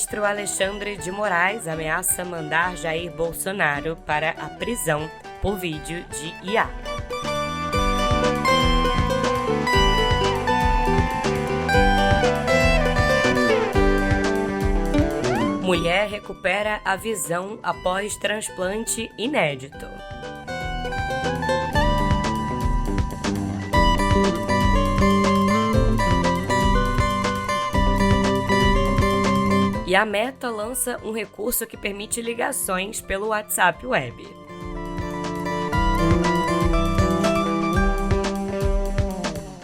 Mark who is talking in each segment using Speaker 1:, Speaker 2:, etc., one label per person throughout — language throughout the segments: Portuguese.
Speaker 1: ministro Alexandre de Moraes ameaça mandar Jair Bolsonaro para a prisão por vídeo de IA. Mulher recupera a visão após transplante inédito. E a Meta lança um recurso que permite ligações pelo WhatsApp Web.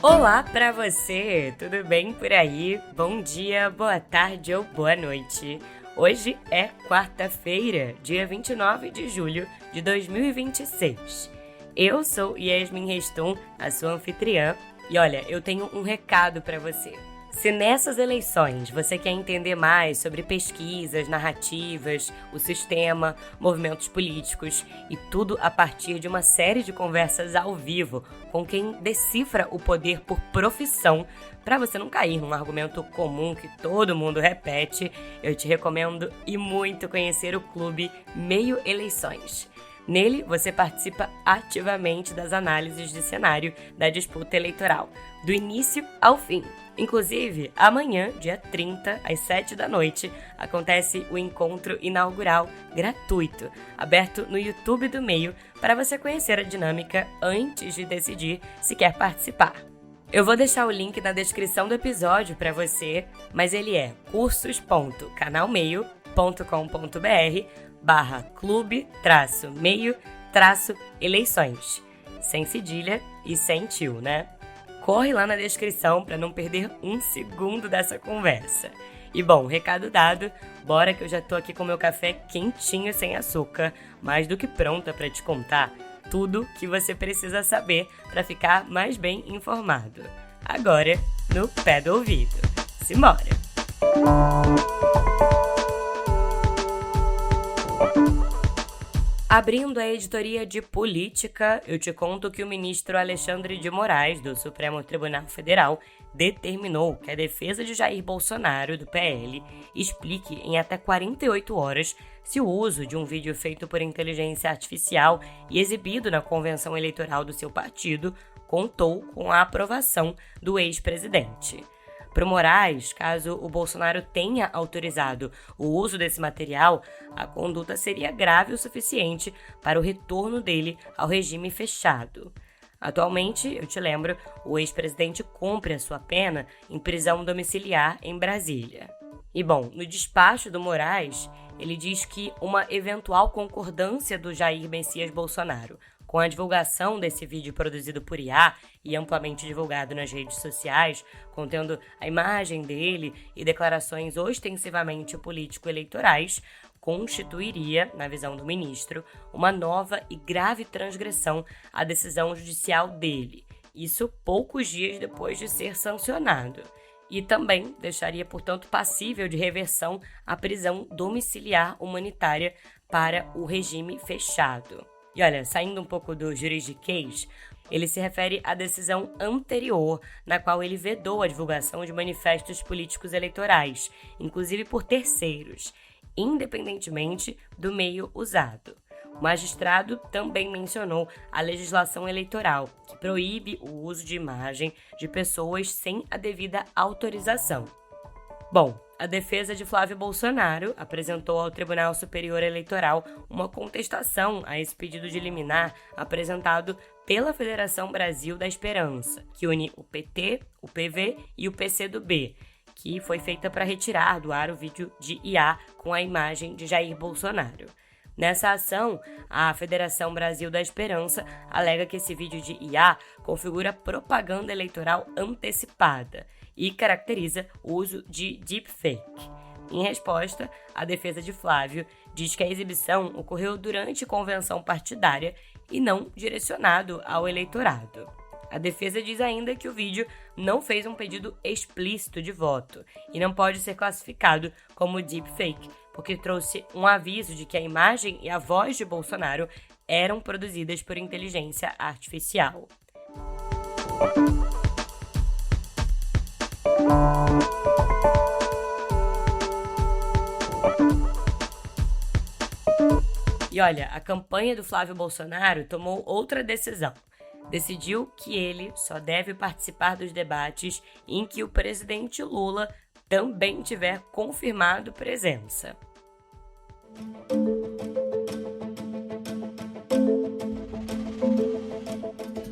Speaker 1: Olá para você, tudo bem por aí? Bom dia, boa tarde ou boa noite. Hoje é quarta-feira, dia 29 de julho de 2026. Eu sou Yasmin Reston, a sua anfitriã, e olha, eu tenho um recado para você. Se nessas eleições você quer entender mais sobre pesquisas, narrativas, o sistema, movimentos políticos e tudo a partir de uma série de conversas ao vivo com quem decifra o poder por profissão, para você não cair num argumento comum que todo mundo repete, eu te recomendo e muito conhecer o clube Meio Eleições. Nele, você participa ativamente das análises de cenário da disputa eleitoral, do início ao fim. Inclusive, amanhã, dia 30, às 7 da noite, acontece o encontro inaugural gratuito, aberto no YouTube do Meio, para você conhecer a dinâmica antes de decidir se quer participar. Eu vou deixar o link na descrição do episódio para você, mas ele é cursos.canalmeio.com.br/clube-meio-eleições, sem cedilha e sem tio, né? Corre lá na descrição para não perder um segundo dessa conversa. E bom, recado dado, bora que eu já tô aqui com meu café quentinho sem açúcar, mais do que pronta para te contar tudo que você precisa saber para ficar mais bem informado. Agora, no pé do ouvido. Simbora! Abrindo a editoria de política, eu te conto que o ministro Alexandre de Moraes, do Supremo Tribunal Federal, determinou que a defesa de Jair Bolsonaro, do PL, explique em até 48 horas se o uso de um vídeo feito por inteligência artificial e exibido na convenção eleitoral do seu partido contou com a aprovação do ex-presidente. Para o Moraes, caso o Bolsonaro tenha autorizado o uso desse material, a conduta seria grave o suficiente para o retorno dele ao regime fechado. Atualmente, eu te lembro, o ex-presidente cumpre a sua pena em prisão domiciliar em Brasília. E bom, no despacho do Moraes, ele diz que uma eventual concordância do Jair Messias Bolsonaro com a divulgação desse vídeo produzido por IA e amplamente divulgado nas redes sociais, contendo a imagem dele e declarações ostensivamente político-eleitorais, constituiria, na visão do ministro, uma nova e grave transgressão à decisão judicial dele, isso poucos dias depois de ser sancionado. E também deixaria, portanto, passível de reversão a prisão domiciliar humanitária para o regime fechado. E olha, saindo um pouco do juridiquês, ele se refere à decisão anterior, na qual ele vedou a divulgação de manifestos políticos eleitorais, inclusive por terceiros, independentemente do meio usado. O magistrado também mencionou a legislação eleitoral, que proíbe o uso de imagem de pessoas sem a devida autorização. Bom, a defesa de Flávio Bolsonaro apresentou ao Tribunal Superior Eleitoral uma contestação a esse pedido de liminar apresentado pela Federação Brasil da Esperança, que une o PT, o PV e o PCdoB, que foi feita para retirar do ar o vídeo de IA com a imagem de Jair Bolsonaro. Nessa ação, a Federação Brasil da Esperança alega que esse vídeo de IA configura propaganda eleitoral antecipada e caracteriza o uso de deepfake. Em resposta, a defesa de Flávio diz que a exibição ocorreu durante convenção partidária e não direcionado ao eleitorado. A defesa diz ainda que o vídeo não fez um pedido explícito de voto e não pode ser classificado como deepfake, porque trouxe um aviso de que a imagem e a voz de Bolsonaro eram produzidas por inteligência artificial. E olha, a campanha do Flávio Bolsonaro tomou outra decisão. Decidiu que ele só deve participar dos debates em que o presidente Lula também tiver confirmado presença.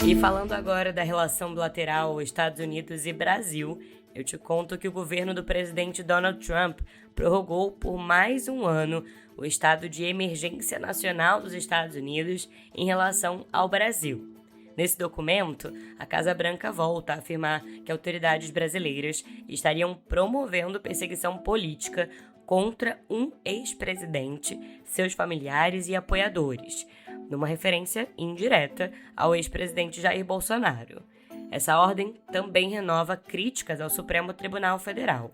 Speaker 1: E falando agora da relação bilateral Estados Unidos e Brasil, eu te conto que o governo do presidente Donald Trump prorrogou por mais um ano o estado de emergência nacional dos Estados Unidos em relação ao Brasil. Nesse documento, a Casa Branca volta a afirmar que autoridades brasileiras estariam promovendo perseguição política contra um ex-presidente, seus familiares e apoiadores, numa referência indireta ao ex-presidente Jair Bolsonaro. Essa ordem também renova críticas ao Supremo Tribunal Federal.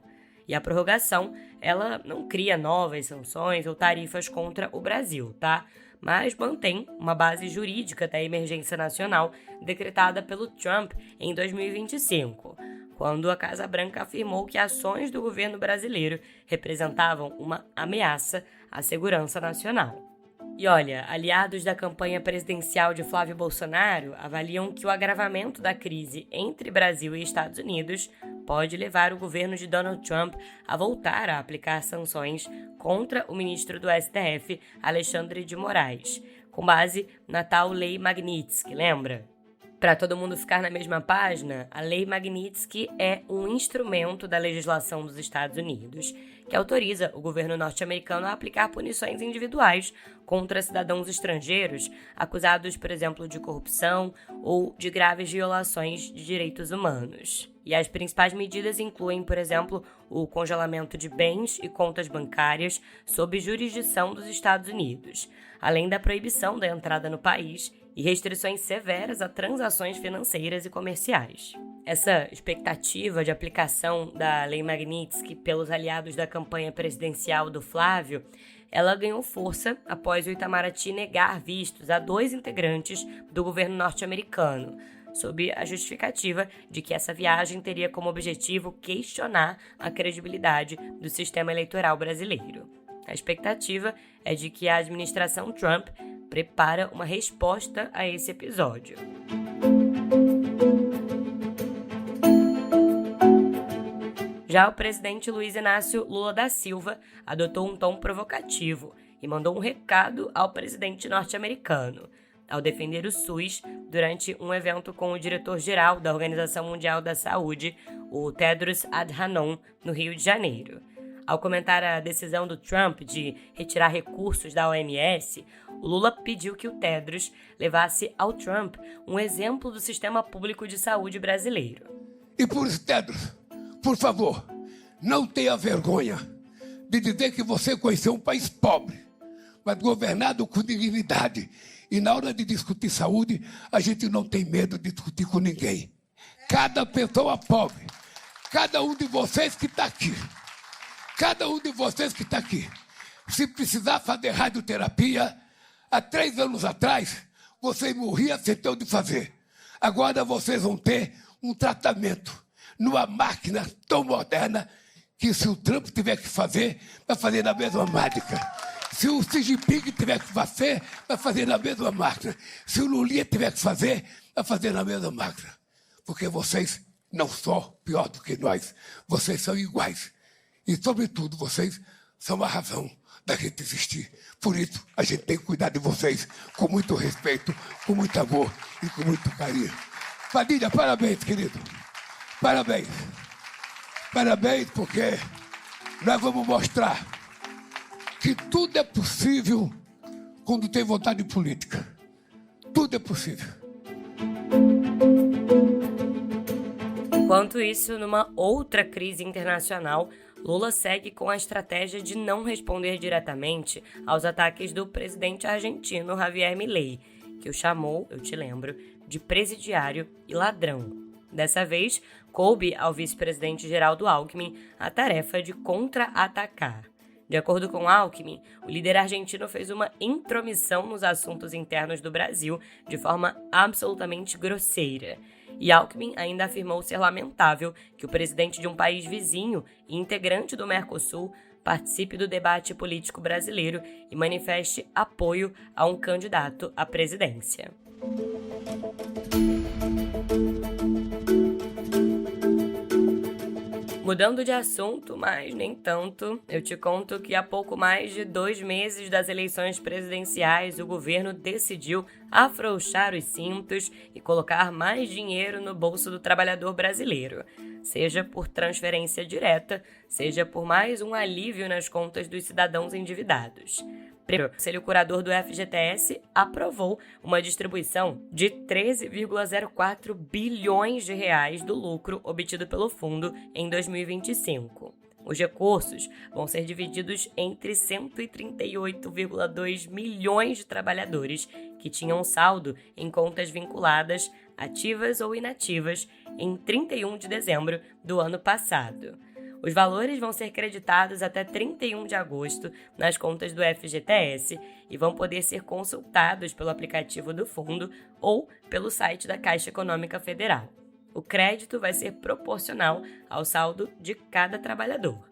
Speaker 1: E a prorrogação, ela não cria novas sanções ou tarifas contra o Brasil, tá? Mas mantém uma base jurídica da emergência nacional decretada pelo Trump em 2025, quando a Casa Branca afirmou que ações do governo brasileiro representavam uma ameaça à segurança nacional. E olha, aliados da campanha presidencial de Flávio Bolsonaro avaliam que o agravamento da crise entre Brasil e Estados Unidos pode levar o governo de Donald Trump a voltar a aplicar sanções contra o ministro do STF, Alexandre de Moraes, com base na tal Lei Magnitsky, lembra? Para todo mundo ficar na mesma página, a Lei Magnitsky é um instrumento da legislação dos Estados Unidos que autoriza o governo norte-americano a aplicar punições individuais contra cidadãos estrangeiros acusados, por exemplo, de corrupção ou de graves violações de direitos humanos. E as principais medidas incluem, por exemplo, o congelamento de bens e contas bancárias sob jurisdição dos Estados Unidos, além da proibição da entrada no país e restrições severas a transações financeiras e comerciais. Essa expectativa de aplicação da Lei Magnitsky pelos aliados da campanha presidencial do Flávio, ela ganhou força após o Itamaraty negar vistos a 2 integrantes do governo norte-americano, sob a justificativa de que essa viagem teria como objetivo questionar a credibilidade do sistema eleitoral brasileiro. A expectativa é de que a administração Trump prepara uma resposta a esse episódio. Já o presidente Luiz Inácio Lula da Silva adotou um tom provocativo e mandou um recado ao presidente norte-americano, ao defender o SUS durante um evento com o diretor-geral da Organização Mundial da Saúde, o Tedros Adhanom, no Rio de Janeiro. Ao comentar a decisão do Trump de retirar recursos da OMS, o Lula pediu que o Tedros levasse ao Trump um exemplo do sistema público de saúde brasileiro.
Speaker 2: E por isso, Tedros, por favor, não tenha vergonha de dizer que você conheceu um país pobre, mas governado com dignidade. E na hora de discutir saúde, a gente não tem medo de discutir com ninguém. Cada pessoa pobre, cada um de vocês que está aqui, se precisar fazer radioterapia, há 3 anos atrás, vocês morriam sem ter onde fazer. Agora vocês vão ter um tratamento numa máquina tão moderna que se o Trump tiver que fazer, vai fazer na mesma máquina. Se o Xi Jinping tiver que fazer, vai fazer na mesma máquina. Se o Lulinha tiver que fazer, vai fazer na mesma máquina. Porque vocês não são pior do que nós, vocês são iguais. E, sobretudo, vocês são a razão da gente existir. Por isso, a gente tem que cuidar de vocês com muito respeito, com muito amor e com muito carinho. Padilha, parabéns, querido. Parabéns. Parabéns, porque nós vamos mostrar que tudo é possível quando tem vontade política. Tudo é possível.
Speaker 1: Enquanto isso, numa outra crise internacional, Lula segue com a estratégia de não responder diretamente aos ataques do presidente argentino Javier Milei, que o chamou, eu te lembro, de presidiário e ladrão. Dessa vez, coube ao vice-presidente Geraldo Alckmin a tarefa de contra-atacar. De acordo com Alckmin, o líder argentino fez uma intromissão nos assuntos internos do Brasil de forma absolutamente grosseira. E Alckmin ainda afirmou ser lamentável que o presidente de um país vizinho e integrante do Mercosul participe do debate político brasileiro e manifeste apoio a um candidato à presidência. Mudando de assunto, mas nem tanto, eu te conto que há pouco mais de 2 meses das eleições presidenciais, o governo decidiu afrouxar os cintos e colocar mais dinheiro no bolso do trabalhador brasileiro, seja por transferência direta, seja por mais um alívio nas contas dos cidadãos endividados. O Conselho Curador do FGTS aprovou uma distribuição de 13,04 bilhões de reais do lucro obtido pelo fundo em 2025. Os recursos vão ser divididos entre 138,2 milhões de trabalhadores que tinham saldo em contas vinculadas, ativas ou inativas, em 31 de dezembro do ano passado. Os valores vão ser creditados até 31 de agosto nas contas do FGTS e vão poder ser consultados pelo aplicativo do fundo ou pelo site da Caixa Econômica Federal. O crédito vai ser proporcional ao saldo de cada trabalhador.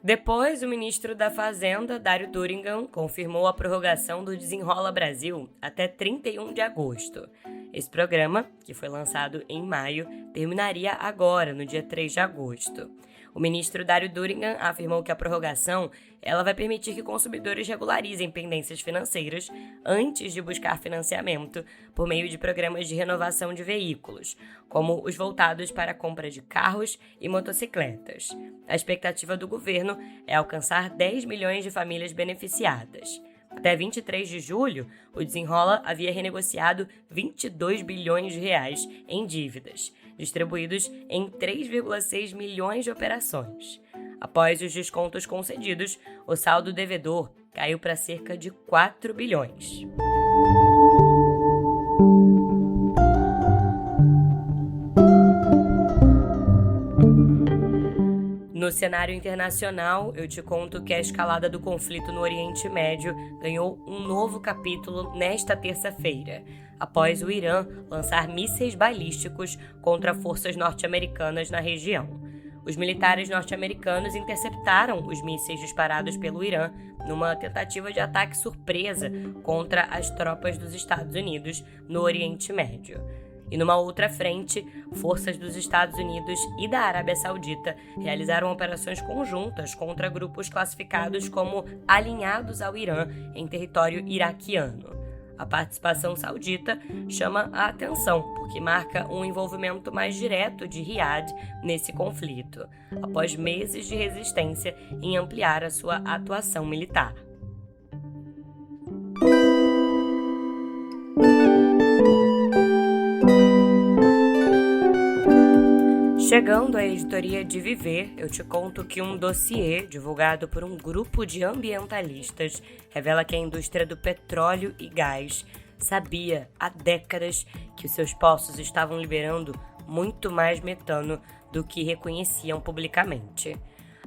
Speaker 1: Depois, o ministro da Fazenda, Dário Durigan, confirmou a prorrogação do Desenrola Brasil até 31 de agosto. Esse programa, que foi lançado em maio, terminaria agora, no dia 3 de agosto. O ministro Dário Durigan afirmou que a prorrogação ela vai permitir que consumidores regularizem pendências financeiras antes de buscar financiamento por meio de programas de renovação de veículos, como os voltados para a compra de carros e motocicletas. A expectativa do governo é alcançar 10 milhões de famílias beneficiadas. Até 23 de julho, o Desenrola havia renegociado 22 bilhões de reais em dívidas, distribuídos em 3,6 milhões de operações. Após os descontos concedidos, o saldo devedor caiu para cerca de 4 bilhões. No cenário internacional, eu te conto que a escalada do conflito no Oriente Médio ganhou um novo capítulo nesta terça-feira, após o Irã lançar mísseis balísticos contra forças norte-americanas na região. Os militares norte-americanos interceptaram os mísseis disparados pelo Irã numa tentativa de ataque surpresa contra as tropas dos Estados Unidos no Oriente Médio. E numa outra frente, forças dos Estados Unidos e da Arábia Saudita realizaram operações conjuntas contra grupos classificados como alinhados ao Irã em território iraquiano. A participação saudita chama a atenção, porque marca um envolvimento mais direto de Riad nesse conflito, após meses de resistência em ampliar a sua atuação militar. Chegando à editoria de Viver, eu te conto que um dossiê divulgado por um grupo de ambientalistas revela que a indústria do petróleo e gás sabia há décadas que os seus poços estavam liberando muito mais metano do que reconheciam publicamente.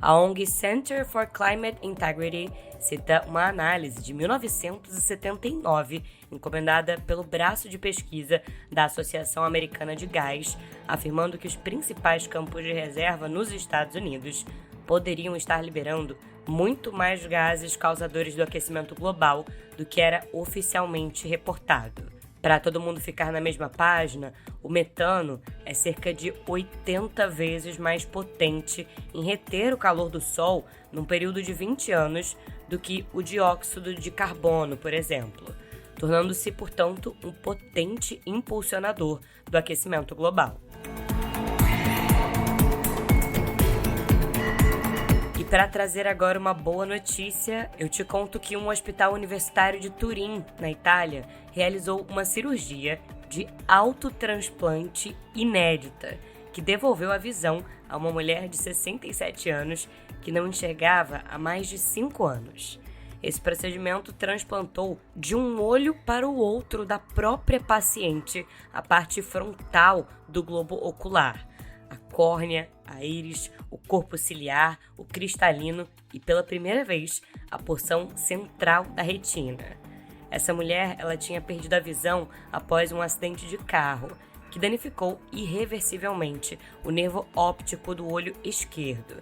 Speaker 1: A ONG Center for Climate Integrity cita uma análise de 1979, encomendada pelo braço de pesquisa da Associação Americana de Gás, afirmando que os principais campos de reserva nos Estados Unidos poderiam estar liberando muito mais gases causadores do aquecimento global do que era oficialmente reportado. Para todo mundo ficar na mesma página, o metano é cerca de 80 vezes mais potente em reter o calor do Sol num período de 20 anos do que o dióxido de carbono, por exemplo, tornando-se, portanto, um potente impulsionador do aquecimento global. Para trazer agora uma boa notícia, eu te conto que um hospital universitário de Turim, na Itália, realizou uma cirurgia de autotransplante inédita, que devolveu a visão a uma mulher de 67 anos que não enxergava há mais de 5 anos. Esse procedimento transplantou de um olho para o outro da própria paciente a parte frontal do globo ocular, a córnea, a íris, o corpo ciliar, o cristalino e, pela primeira vez, a porção central da retina. Essa mulher ela tinha perdido a visão após um acidente de carro, que danificou irreversivelmente o nervo óptico do olho esquerdo.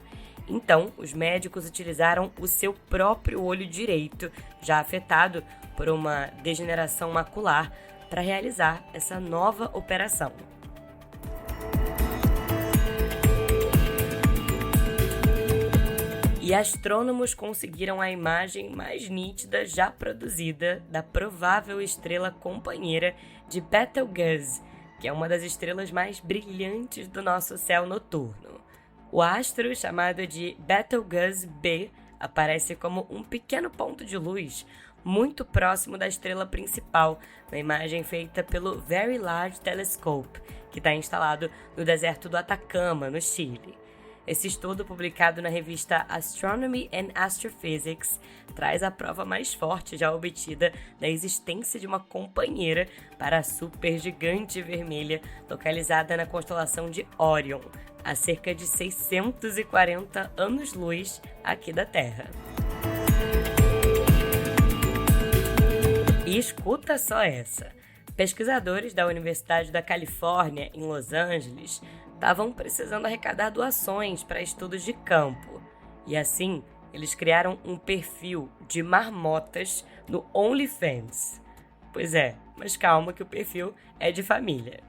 Speaker 1: Então, os médicos utilizaram o seu próprio olho direito, já afetado por uma degeneração macular, para realizar essa nova operação. E astrônomos conseguiram a imagem mais nítida já produzida da provável estrela companheira de Betelgeuse, que é uma das estrelas mais brilhantes do nosso céu noturno. O astro, chamado de Betelgeuse B, aparece como um pequeno ponto de luz muito próximo da estrela principal, na imagem feita pelo Very Large Telescope, que está instalado no deserto do Atacama, no Chile. Esse estudo, publicado na revista Astronomy and Astrophysics, traz a prova mais forte já obtida da existência de uma companheira para a supergigante vermelha localizada na constelação de Órion, a cerca de 640 anos-luz aqui da Terra. E escuta só essa! Pesquisadores da Universidade da Califórnia, em Los Angeles, estavam precisando arrecadar doações para estudos de campo. E assim, eles criaram um perfil de marmotas no OnlyFans. Pois é, mas calma que o perfil é de família.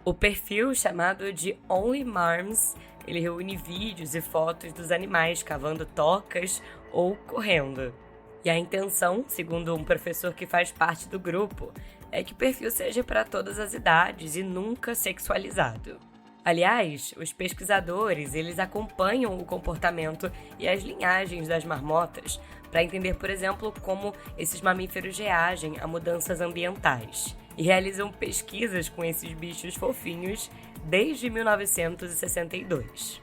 Speaker 1: O perfil, chamado de OnlyMarms, ele reúne vídeos e fotos dos animais cavando tocas ou correndo. E a intenção, segundo um professor que faz parte do grupo, é que o perfil seja para todas as idades e nunca sexualizado. Aliás, os pesquisadores, eles acompanham o comportamento e as linhagens das marmotas para entender, por exemplo, como esses mamíferos reagem a mudanças ambientais. E realizam pesquisas com esses bichos fofinhos desde 1962.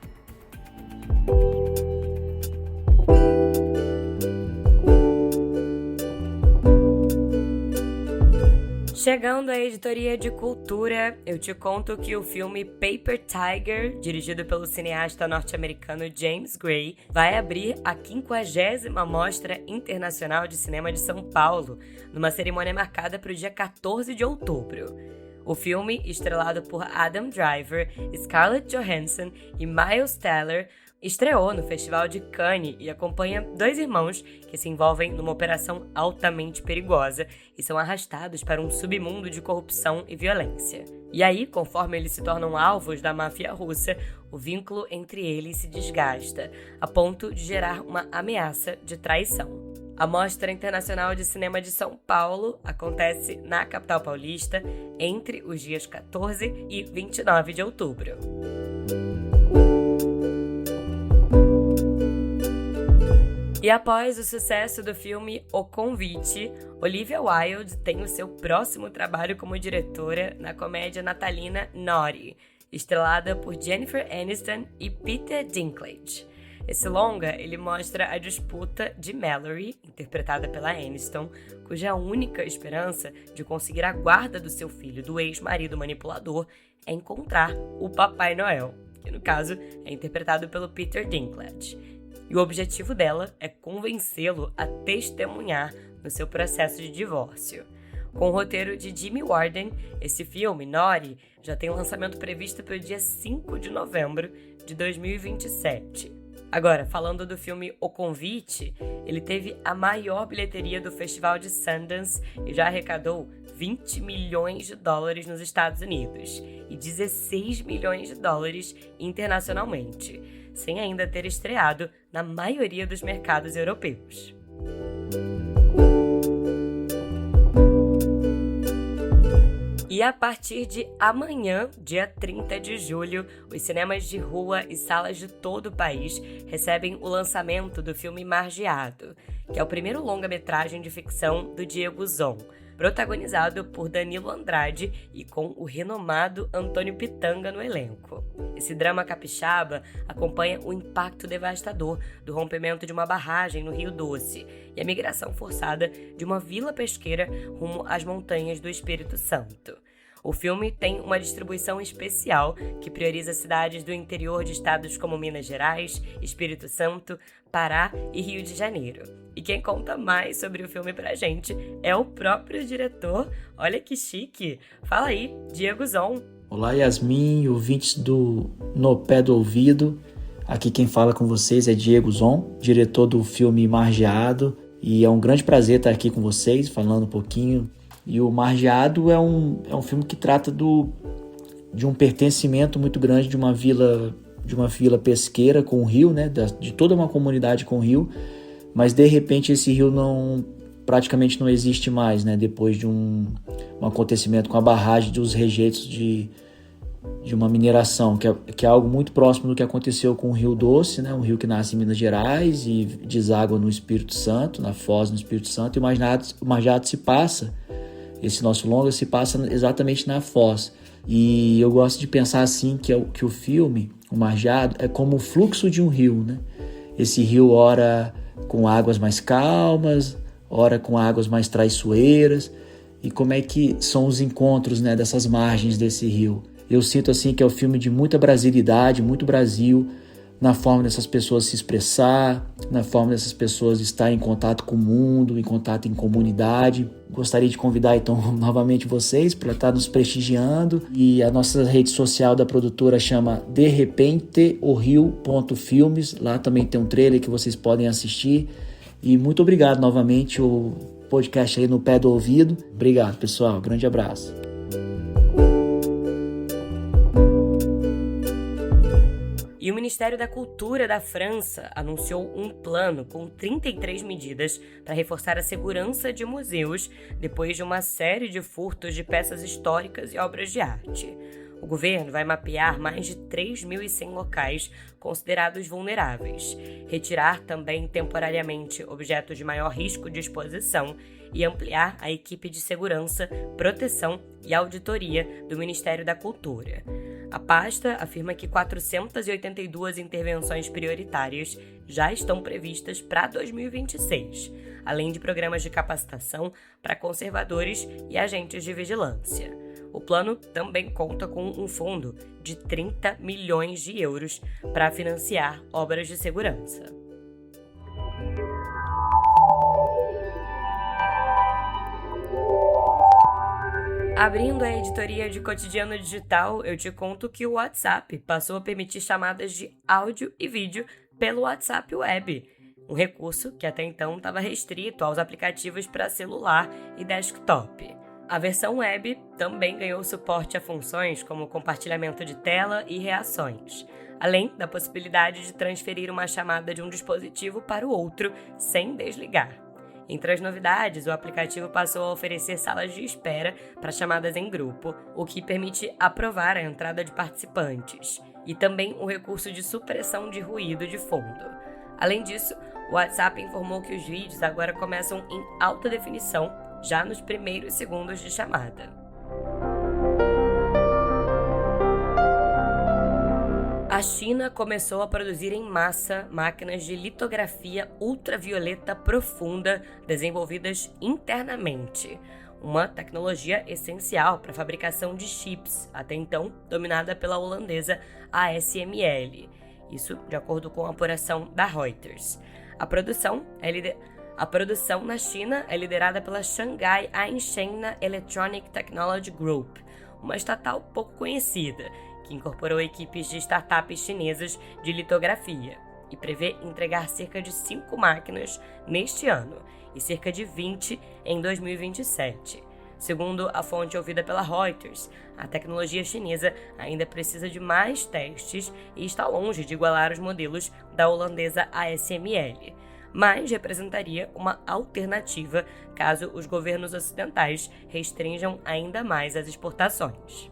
Speaker 1: Chegando à editoria de cultura, eu te conto que o filme Paper Tiger, dirigido pelo cineasta norte-americano James Gray, vai abrir a 50ª Mostra Internacional de Cinema de São Paulo, numa cerimônia marcada para o dia 14 de outubro. O filme, estrelado por Adam Driver, Scarlett Johansson e Miles Teller, estreou no Festival de Cannes e acompanha dois irmãos que se envolvem numa operação altamente perigosa e são arrastados para um submundo de corrupção e violência. E aí, conforme eles se tornam alvos da máfia russa, o vínculo entre eles se desgasta, a ponto de gerar uma ameaça de traição. A Mostra Internacional de Cinema de São Paulo acontece na capital paulista entre os dias 14 e 29 de outubro. E após o sucesso do filme O Convite, Olivia Wilde tem o seu próximo trabalho como diretora na comédia natalina Naughty, estrelada por Jennifer Aniston e Peter Dinklage. Esse longa, ele mostra a disputa de Mallory, interpretada pela Aniston, cuja única esperança de conseguir a guarda do seu filho do ex-marido manipulador é encontrar o Papai Noel, que no caso é interpretado pelo Peter Dinklage. E o objetivo dela é convencê-lo a testemunhar no seu processo de divórcio. Com o roteiro de Jimmy Warden, esse filme, Naughty, já tem um lançamento previsto para o dia 5 de novembro de 2027. Agora, falando do filme O Convite, ele teve a maior bilheteria do Festival de Sundance e já arrecadou 20 milhões de dólares nos Estados Unidos e 16 milhões de dólares internacionalmente, sem ainda ter estreado na maioria dos mercados europeus. E a partir de amanhã, dia 30 de julho, os cinemas de rua e salas de todo o país recebem o lançamento do filme Margeado, que é o primeiro longa-metragem de ficção do Diego Zon, protagonizado por Danilo Andrade e com o renomado Antônio Pitanga no elenco. Esse drama capixaba acompanha o impacto devastador do rompimento de uma barragem no Rio Doce e a migração forçada de uma vila pesqueira rumo às montanhas do Espírito Santo. O filme tem uma distribuição especial que prioriza cidades do interior de estados como Minas Gerais, Espírito Santo, Pará e Rio de Janeiro. E quem conta mais sobre o filme pra gente é o próprio diretor. Olha que chique! Fala aí, Diego Zon.
Speaker 3: Olá, Yasmin, ouvintes do No Pé do Ouvido. Aqui quem fala com vocês é Diego Zon, diretor do filme Margeado, e é um grande prazer estar aqui com vocês, falando um pouquinho. E o Margeado é um filme que trata de um pertencimento muito grande de uma vila pesqueira com o rio, né? De toda uma comunidade com o rio, mas de repente esse rio praticamente não existe mais, né? Depois de um acontecimento com a barragem dos rejeitos de uma mineração, que é algo muito próximo do que aconteceu com o Rio Doce, né? Um rio que nasce em Minas Gerais e deságua no Espírito Santo, na Foz, no Espírito Santo, e o Margeado esse nosso longa se passa exatamente na Foz. E eu gosto de pensar assim que o filme, o Margeado, é como o fluxo de um rio, né? Esse rio ora com águas mais calmas, ora com águas mais traiçoeiras, e como é que são os encontros, né, dessas margens desse rio. Eu sinto assim que é um filme de muita brasilidade, muito Brasil, na forma dessas pessoas se expressar, na forma dessas pessoas estar em contato com o mundo, em contato em comunidade. Gostaria de convidar então novamente vocês para estar nos prestigiando, e a nossa rede social da produtora chama De Repente o Rio.filmes, lá também tem um trailer que vocês podem assistir. E muito obrigado novamente, o podcast aí no pé do ouvido. Obrigado, pessoal, grande abraço.
Speaker 1: E o Ministério da Cultura da França anunciou um plano com 33 medidas para reforçar a segurança de museus depois de uma série de furtos de peças históricas e obras de arte. O governo vai mapear mais de 3.100 locais considerados vulneráveis, retirar também temporariamente objetos de maior risco de exposição e ampliar a equipe de segurança, proteção e auditoria do Ministério da Cultura. A pasta afirma que 482 intervenções prioritárias já estão previstas para 2026, além de programas de capacitação para conservadores e agentes de vigilância. O plano também conta com um fundo de 30 milhões de euros para financiar obras de segurança. Abrindo a editoria de Cotidiano Digital, eu te conto que o WhatsApp passou a permitir chamadas de áudio e vídeo pelo WhatsApp Web, um recurso que até então estava restrito aos aplicativos para celular e desktop. A versão web também ganhou suporte a funções como compartilhamento de tela e reações, além da possibilidade de transferir uma chamada de um dispositivo para o outro sem desligar. Entre as novidades, o aplicativo passou a oferecer salas de espera para chamadas em grupo, o que permite aprovar a entrada de participantes, e também o recurso de supressão de ruído de fundo. Além disso, o WhatsApp informou que os vídeos agora começam em alta definição, já nos primeiros segundos de chamada. A China começou a produzir em massa máquinas de litografia ultravioleta profunda desenvolvidas internamente, uma tecnologia essencial para a fabricação de chips, até então dominada pela holandesa ASML. Isso de acordo com a apuração da Reuters. A produção na China é liderada pela Shanghai Ainsheng Electronic Technology Group, uma estatal pouco conhecida, que incorporou equipes de startups chinesas de litografia e prevê entregar cerca de 5 máquinas neste ano e cerca de 20 em 2027. Segundo a fonte ouvida pela Reuters, a tecnologia chinesa ainda precisa de mais testes e está longe de igualar os modelos da holandesa ASML, mas representaria uma alternativa caso os governos ocidentais restringam ainda mais as exportações.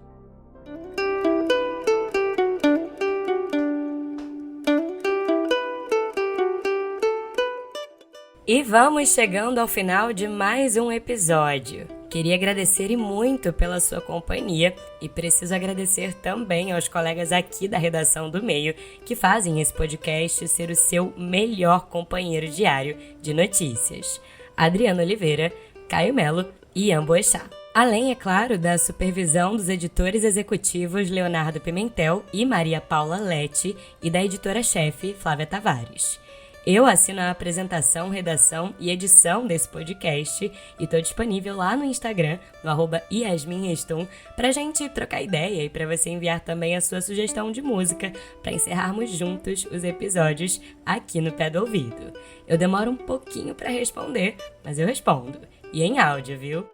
Speaker 1: E vamos chegando ao final de mais um episódio. Queria agradecer e muito pela sua companhia e preciso agradecer também aos colegas aqui da redação do Meio que fazem esse podcast ser o seu melhor companheiro diário de notícias. Adriana Oliveira, Caio Melo e Ian Boechat. Além, é claro, da supervisão dos editores executivos Leonardo Pimentel e Maria Paula Lete e da editora-chefe Flávia Tavares. Eu assino a apresentação, redação e edição desse podcast e tô disponível lá no Instagram, no @yasminreston, pra gente trocar ideia e pra você enviar também a sua sugestão de música pra encerrarmos juntos os episódios aqui no Pé do Ouvido. Eu demoro um pouquinho pra responder, mas eu respondo. E em áudio, viu?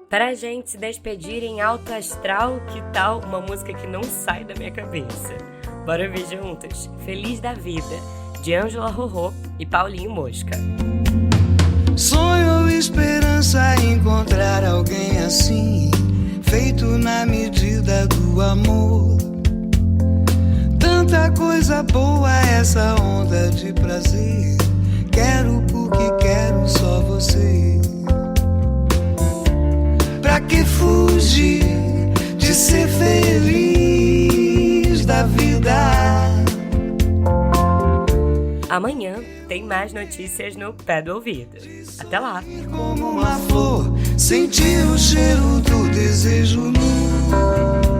Speaker 1: Pra gente se despedir em alto astral, que tal uma música que não sai da minha cabeça? Bora ouvir juntos? Feliz da Vida, de Ângela Rorô e Paulinho Mosca.
Speaker 4: Sonho, esperança, encontrar alguém assim, feito na medida do amor. Tanta coisa boa, essa onda de prazer. Quero porque quero só você. Pra que fugir de ser feliz da vida?
Speaker 1: Amanhã tem mais notícias no Pé do Ouvido. Até lá!
Speaker 4: Como uma flor, sentir o cheiro do desejo nu.